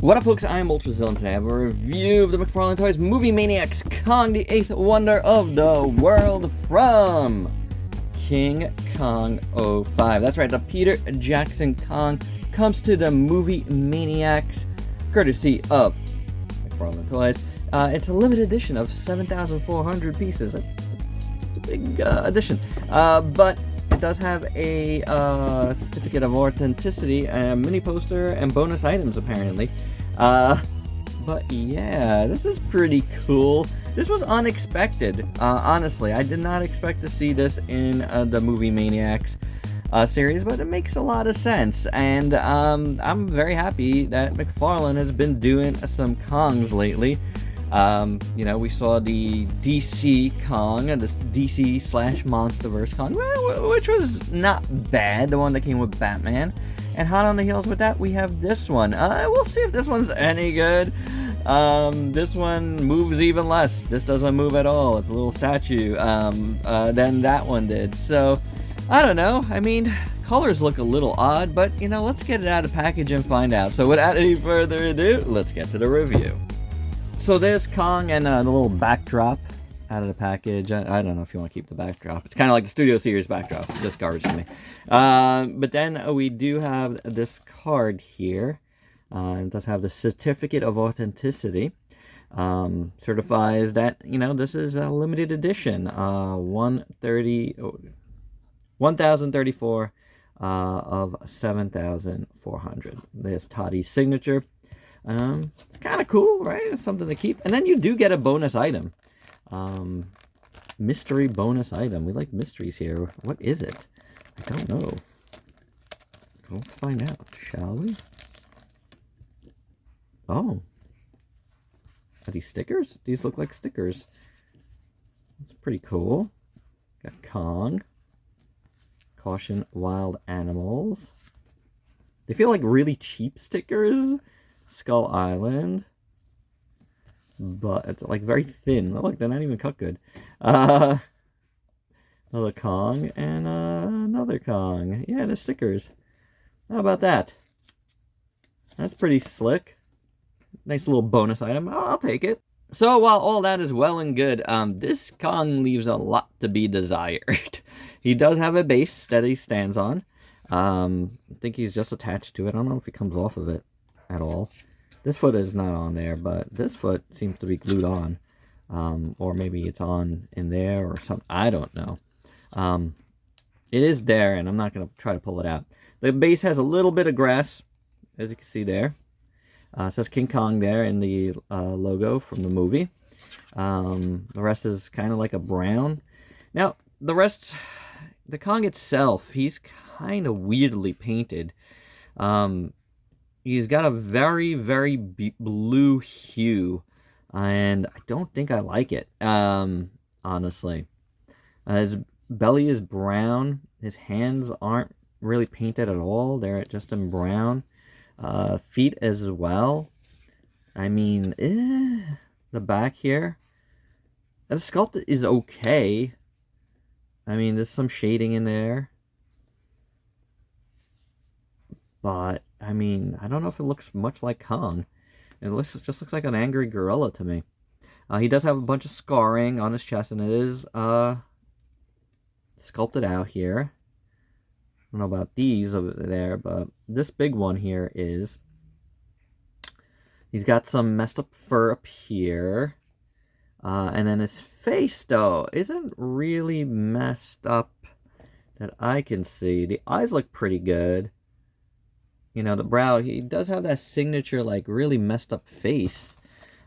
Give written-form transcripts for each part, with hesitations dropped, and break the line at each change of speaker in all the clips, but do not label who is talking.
What up, folks? I'm Ultrazillatoys, and today I have a review of the McFarlane Toys Movie Maniacs Kong, the 8th wonder of the world from King Kong 05. That's right, the Peter Jackson Kong comes to the Movie Maniacs, courtesy of McFarlane Toys. It's a limited edition of 7,400 pieces. It's a big edition, but it does have a certificate of authenticity, a mini poster, and bonus items, apparently. But yeah, this is pretty cool. This was unexpected, honestly. I did not expect to see this in the Movie Maniacs series, but it makes a lot of sense. And I'm very happy that McFarlane has been doing some Kongs lately. You know, we saw the DC Kong, this DC / Monsterverse Kong, which was not bad, the one that came with Batman. And hot on the heels with that, we have this one. We'll see if this one's any good. This one moves even less. This doesn't move at all. It's a little statue than that one did. So, I don't know. I mean, colors look a little odd, but, you know, let's get it out of the package and find out. So, without any further ado, let's get to the review. So there's Kong and the little backdrop out of the package. I don't know if you want to keep the backdrop. It's kind of like the Studio Series backdrop. Just garbage to me. But then we do have this card here. It does have the certificate of authenticity. Certifies that, you know, this is a limited edition. 1,034 of 7,400. There's Toddy's signature. It's kind of cool, right? It's something to keep. And then you do get a bonus item. Mystery bonus item. We like mysteries here. What is it? I don't know. Let's find out, shall we? Oh. Are these stickers? These look like stickers. That's pretty cool. Got Kong. Caution wild animals. They feel like really cheap stickers. Skull Island, but it's like very thin. Oh, look, they're not even cut good. Another Kong and another Kong. Yeah, the stickers. How about that? That's pretty slick. Nice little bonus item. I'll take it. So while all that is well and good, this Kong leaves a lot to be desired. He does have a base that he stands on. I think he's just attached to it. I don't know if he comes off of it at all. This foot is not on there, but this foot seems to be glued on. Or maybe it's on in there or something. I don't know. It is there, and I'm not going to try to pull it out. The base has a little bit of grass, as you can see there. It says King Kong there in the logo from the movie. The rest is kind of like a brown. Now, the rest, the Kong itself, he's kind of weirdly painted. He's got a very, very blue hue, and I don't think I like it, honestly. His belly is brown. His hands aren't really painted at all. They're just in brown. Feet as well. I mean, the back here. The sculpt is okay. I mean, there's some shading in there. But, I mean, I don't know if it looks much like Kong. It just looks like an angry gorilla to me. He does have a bunch of scarring on his chest, and it is sculpted out here. I don't know about these over there, but this big one here is... He's got some messed up fur up here. And then his face, though, isn't really messed up that I can see. The eyes look pretty good. You know, the brow, he does have that signature, like, really messed up face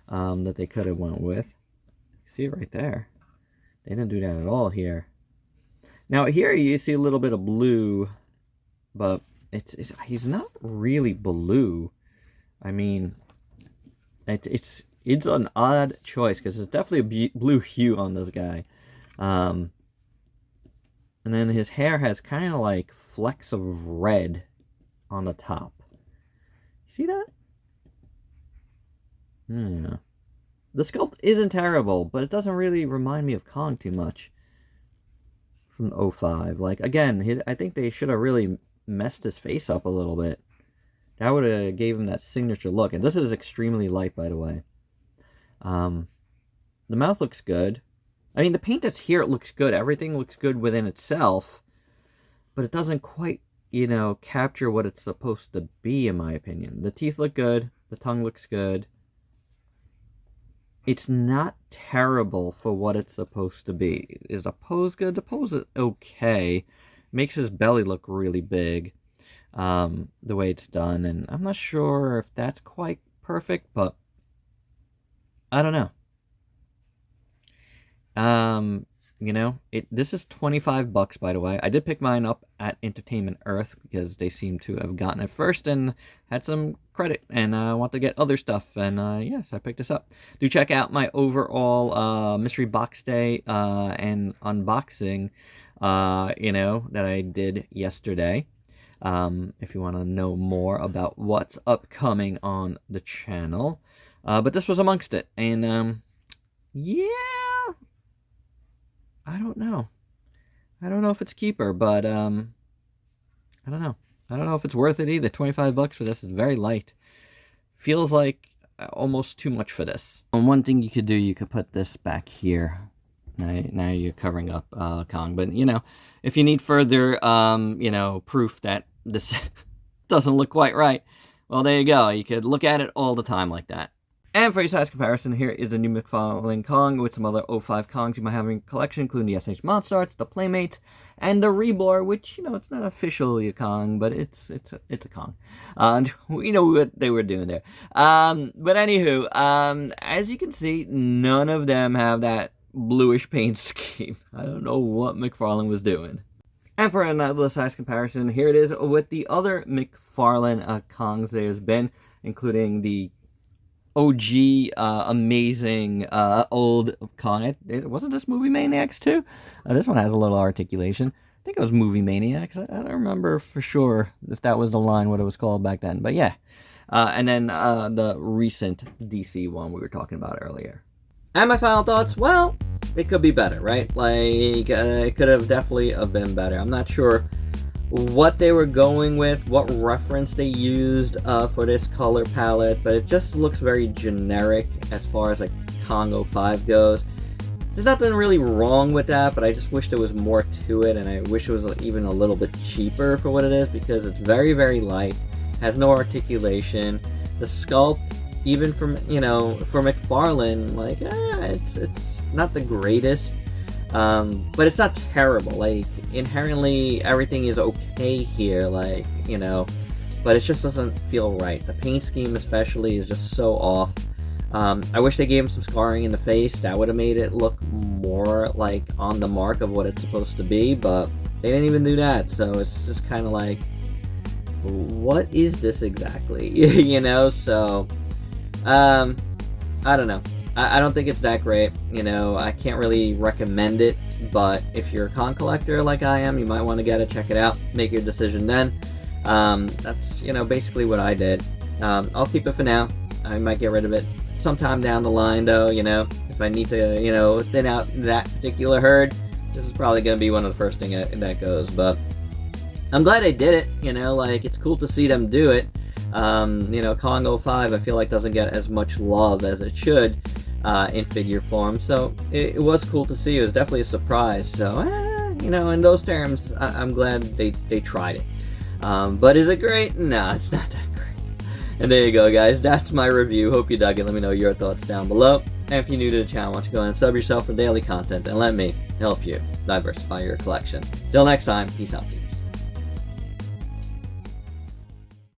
that they could have went with. See it right there. They didn't do that at all here. Now, here you see a little bit of blue, but he's not really blue. I mean, it's an odd choice, because there's definitely a blue hue on this guy. And then his hair has kind of, like, flecks of red on the top. See that? Yeah. The sculpt isn't terrible, but it doesn't really remind me of Kong too much from 05. Like, again, I think they should have really messed his face up a little bit. That would have gave him that signature look. And this is extremely light, by the way. The mouth looks good. I mean, the paint that's here, it looks good. Everything looks good within itself. But it doesn't quite, you know, capture what it's supposed to be, in my opinion. The teeth look good. The tongue looks good. It's not terrible for what it's supposed to be. Is the pose good? The pose is okay. Makes his belly look really big. The way it's done. And I'm not sure if that's quite perfect, but I don't know. You know, this is $25, by the way. I did pick mine up at Entertainment Earth because they seem to have gotten it first and had some credit, and I want to get other stuff, and yes, I picked this up. Do check out my overall mystery box day and unboxing, you know, that I did yesterday. If you want to know more about what's upcoming on the channel. But this was amongst it, and yeah. I don't know. I don't know if it's keeper, but I don't know. I don't know if it's worth it either. $25 for this is very light. Feels like almost too much for this. And one thing you could do, you could put this back here. Now you're covering up Kong, but you know, if you need further you know, proof that this doesn't look quite right, well, there you go. You could look at it all the time like that. And for your size comparison, here is the new McFarlane Kong with some other 05 Kongs you might have in your collection, including the SH Monstars, the Playmates, and the Reborn, which, you know, it's not officially a Kong, but it's a Kong. We know what they were doing there. But anywho, as you can see, none of them have that bluish paint scheme. I don't know what McFarlane was doing. And for another size comparison, here it is with the other McFarlane Kongs there's been, including the OG, amazing, old Kong. Wasn't this Movie Maniacs too? This one has a little articulation. I think it was Movie Maniacs. I don't remember for sure if that was the line, what it was called back then. But yeah. And then the recent DC one we were talking about earlier. And my final thoughts, well, it could be better, right? Like, it could have definitely been better. I'm not sure what they were going with, what reference they used for this color palette, but it just looks very generic as far as like Kong 05 goes. There's nothing really wrong with that, but I just wish there was more to it, and I wish it was even a little bit cheaper for what it is, because it's very, very light, has no articulation. The sculpt, even from, you know, for McFarlane, like, it's not the greatest. But it's not terrible. Like, inherently everything is okay here, like, you know, but it just doesn't feel right. The paint scheme especially is just so off. I wish they gave him some scarring in the face. That would have made it look more like on the mark of what it's supposed to be, but they didn't even do that. So it's just kind of like, what is this exactly? You know, so I don't know. I don't think it's that great, you know. I can't really recommend it, but if you're a Kong collector like I am, you might want to get it, check it out, make your decision then. That's, you know, basically what I did. I'll keep it for now. I might get rid of it sometime down the line, though, you know. If I need to, you know, thin out that particular herd, this is probably going to be one of the first things that goes, but I'm glad I did it, you know, like, it's cool to see them do it. You know, Kong 05, I feel like doesn't get as much love as it should in figure form, so it was cool to see. It was definitely a surprise, so you know, in those terms, I'm glad they tried it. But is it great? No, it's not that great. And there you go, guys, that's my review. Hope you dug it. Let me know your thoughts down below, and if you're new to the channel, why don't you go ahead and sub yourself for daily content and let me help you diversify your collection. Till next time, peace out.